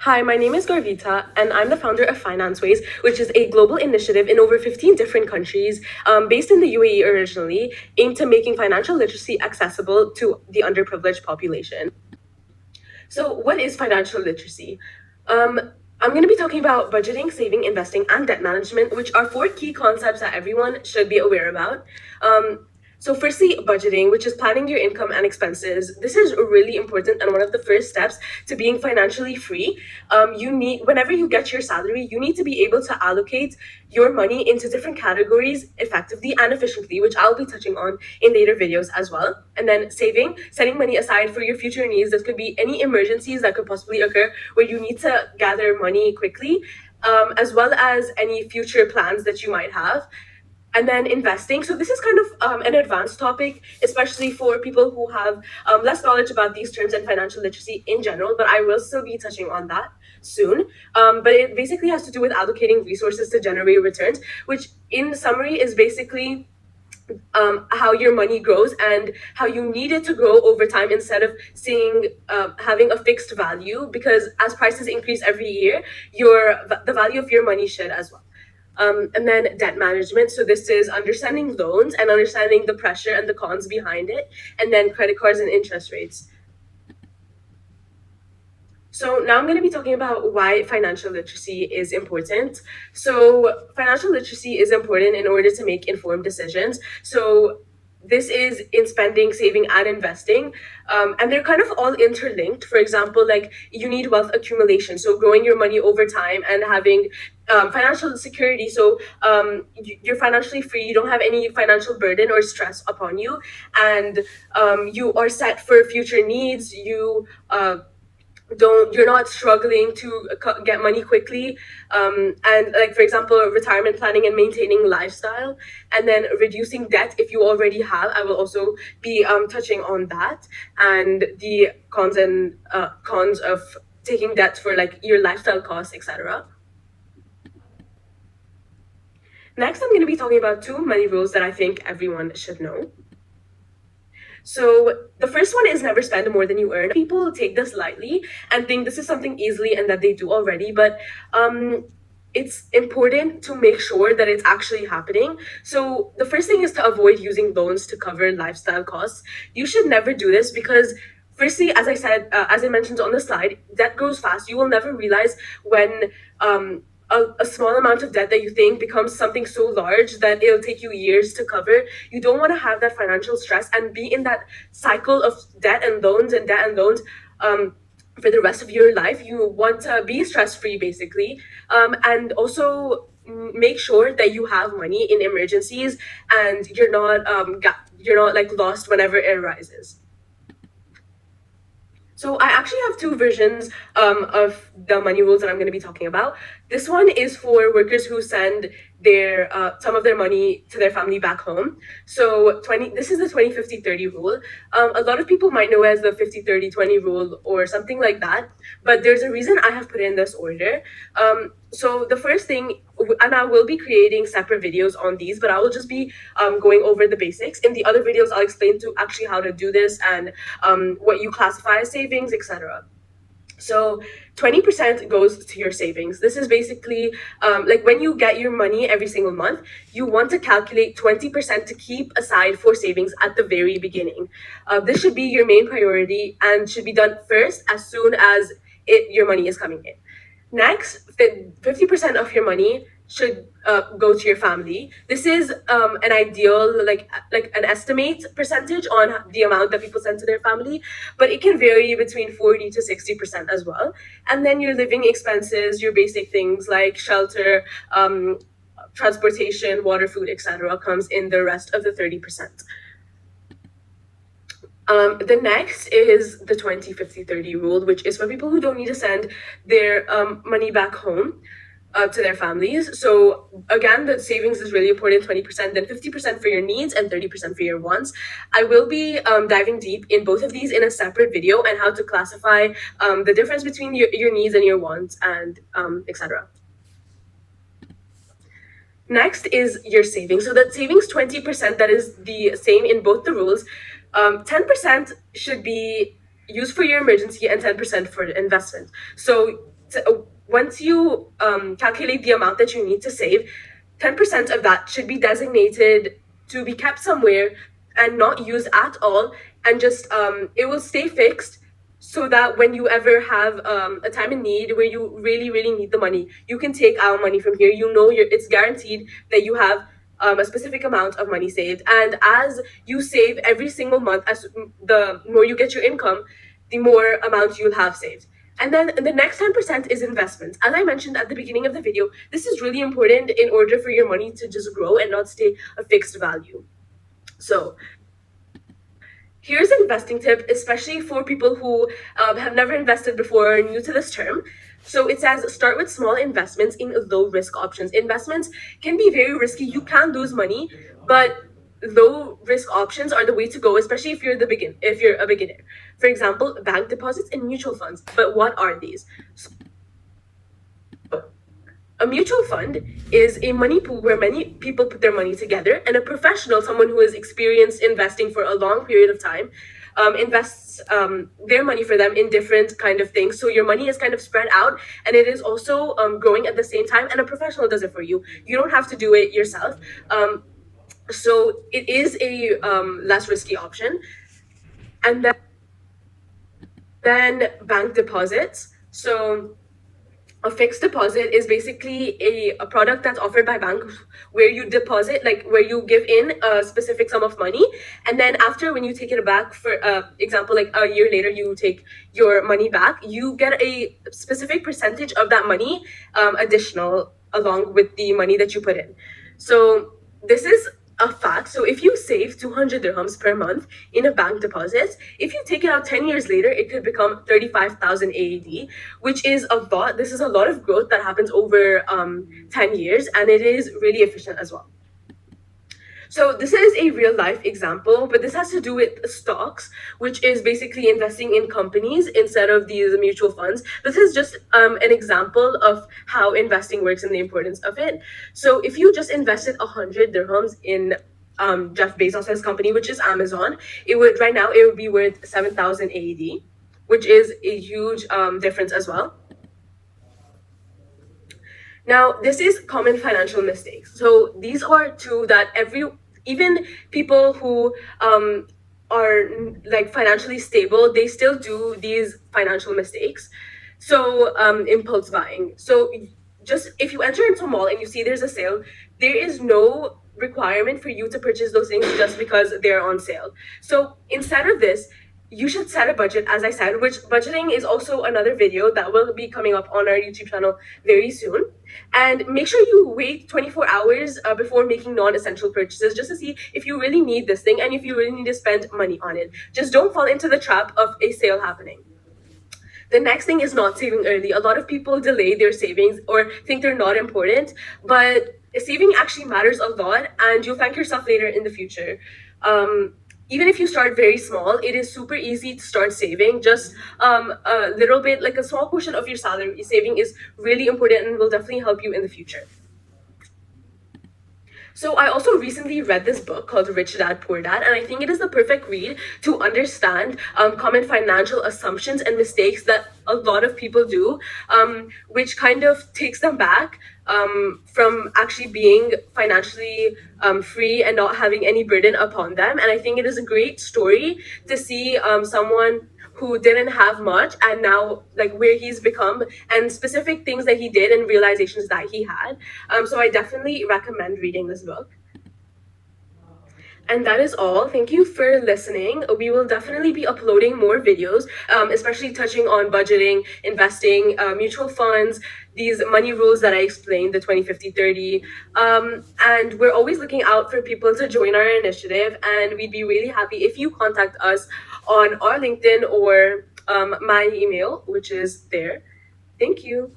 Hi, my name is Garvita, and I'm the founder of FinanceWays, which is a global initiative in over 15 different countries, based in the UAE originally, aimed to making financial literacy accessible to the underprivileged population. So, what is financial literacy? Um, I'm going to be talking about budgeting, saving, investing, and debt management, which are four key concepts that everyone should be aware about. Firstly, budgeting, which is planning your income and expenses. This is really important and one of the first steps to being financially free. Whenever you get your salary, you need to be able to allocate your money into different categories effectively and efficiently, which I'll be touching on in later videos as well. And then saving, setting money aside for your future needs. This could be any emergencies that could possibly occur where you need to gather money quickly, as well as any future plans that you might have. And then investing. So this is kind of an advanced topic, especially for people who have less knowledge about these terms and financial literacy in general, but I will still be touching on that soon. But it basically has to do with allocating resources to generate returns, which in summary is basically how your money grows and how you need it to grow over time instead of seeing having a fixed value, because as prices increase every year, the value of your money should as well. And then debt management. So this is understanding loans and understanding the pressure and the cons behind it, and then credit cards and interest rates. So now I'm going to be talking about why financial literacy is important. So financial literacy is important in order to make informed decisions. So this is in spending, saving, and investing. And they're kind of all interlinked. For example, like you need wealth accumulation, so growing your money over time and having financial security. So you're financially free, you don't have any financial burden or stress upon you, and you are set for future needs. You're not struggling to get money quickly, and like for example retirement planning and maintaining lifestyle, and then reducing debt if you already have. I will also be touching on that and the cons of taking debt for like your lifestyle costs, etc. Next, I'm going to be talking about two money rules that I think everyone should know. So the first one is never spend more than you earn. People take this lightly and think this is something easily and that they do already, but it's important to make sure that it's actually happening. So the first thing is to avoid using loans to cover lifestyle costs. You should never do this because firstly, as I said, as I mentioned on the slide, debt grows fast. You will never realize when a small amount of debt that you think becomes something so large that it'll take you years to cover. You don't want to have that financial stress and be in that cycle of debt and loans and debt and loans for the rest of your life. You want to be stress-free basically, and also make sure that you have money in emergencies and you're not like lost whenever it arises. So I actually have two versions of the money rules that I'm going to be talking about. This one is for workers who send their some of their money to their family back home. So this is the 20-50-30 rule. A lot of people might know it as the 50-30-20 rule or something like that, but there's a reason I have put in this order. So the first thing, and I will be creating separate videos on these, but I will just be going over the basics. In the other videos, I'll explain to actually how to do this and what you classify as savings, etc. So 20% goes to your savings. This is basically like when you get your money every single month, you want to calculate 20% to keep aside for savings at the very beginning. This should be your main priority and should be done first as soon as your money is coming in. Next, 50% of your money should go to your family. This is an ideal, like an estimate percentage on the amount that people send to their family, but it can vary between 40 to 60% as well. And then your living expenses, your basic things like shelter, transportation, water, food, etc., comes in the rest of the 30%. The next is the 20-50-30 rule, which is for people who don't need to send their money back home to their families. So again, the savings is really important, 20%, then 50% for your needs and 30% for your wants. I will be diving deep in both of these in a separate video and how to classify the difference between your needs and your wants and etc. Next is your savings. So that savings 20%, that is the same in both the rules. 10% should be used for your emergency and 10% for investment. So once you calculate the amount that you need to save, 10% of that should be designated to be kept somewhere and not used at all, and just it will stay fixed so that when you ever have a time in need where you really really need the money, you can take out money from here. You know, it's guaranteed that you have a specific amount of money saved, and as you save every single month, as the more you get your income, the more amount you'll have saved. And then the next 10% is investments. As I mentioned at the beginning of the video, this is really important in order for your money to just grow and not stay a fixed value. So here's an investing tip, especially for people who have never invested before or new to this term. So it says start with small investments in low risk options. Investments can be very risky. You can lose money, but low risk options are the way to go, especially if you're a beginner. For example, bank deposits and mutual funds. But what are these? So, a mutual fund is a money pool where many people put their money together, and a professional, someone who has experienced investing for a long period of time, invests their money for them in different kind of things. So your money is kind of spread out, and it is also growing at the same time, and a professional does it for you. You don't have to do it yourself. So it is a less risky option. And then bank deposits. So a fixed deposit is basically a product that's offered by banks where you deposit, like where you give in a specific sum of money, and then after, when you take it back, for example, like a year later you take your money back, you get a specific percentage of that money additional along with the money that you put in. So this is a fact. So if you save 200 dirhams per month in a bank deposit, if you take it out 10 years later, it could become 35,000 AED, which is a lot. This is a lot of growth that happens over 10 years, and it is really efficient as well. So this is a real life example, but this has to do with stocks, which is basically investing in companies instead of these mutual funds. This is just an example of how investing works and the importance of it. So if you just invested 100 dirhams in Jeff Bezos' company, which is Amazon, it would be worth 7,000 AED, which is a huge difference as well. Now, this is common financial mistakes. So these are two that even people who are like financially stable, they still do these financial mistakes. So impulse buying. So just if you enter into a mall and you see there's a sale, there is no requirement for you to purchase those things just because they're on sale. So instead of this, you should set a budget, as I said, which budgeting is also another video that will be coming up on our YouTube channel very soon. And make sure you wait 24 hours before making non-essential purchases, just to see if you really need this thing and if you really need to spend money on it. Just don't fall into the trap of a sale happening. The next thing is not saving early. A lot of people delay their savings or think they're not important, but saving actually matters a lot, and you'll thank yourself later in the future. Even if you start very small, it is super easy to start saving. Just a little bit, like a small portion of your salary saving is really important and will definitely help you in the future. So I also recently read this book called Rich Dad Poor Dad, and I think it is the perfect read to understand common financial assumptions and mistakes that a lot of people do, which kind of takes them back from actually being financially free and not having any burden upon them. And I think it is a great story to see someone who didn't have much and now like where he's become, and specific things that he did and realizations that he had. So I definitely recommend reading this book. And that is all. Thank you for listening. We will definitely be uploading more videos, especially touching on budgeting, investing, mutual funds, these money rules that I explained, the 20-50-30. And we're always looking out for people to join our initiative, and we'd be really happy if you contact us on our LinkedIn or my email, which is there. Thank you.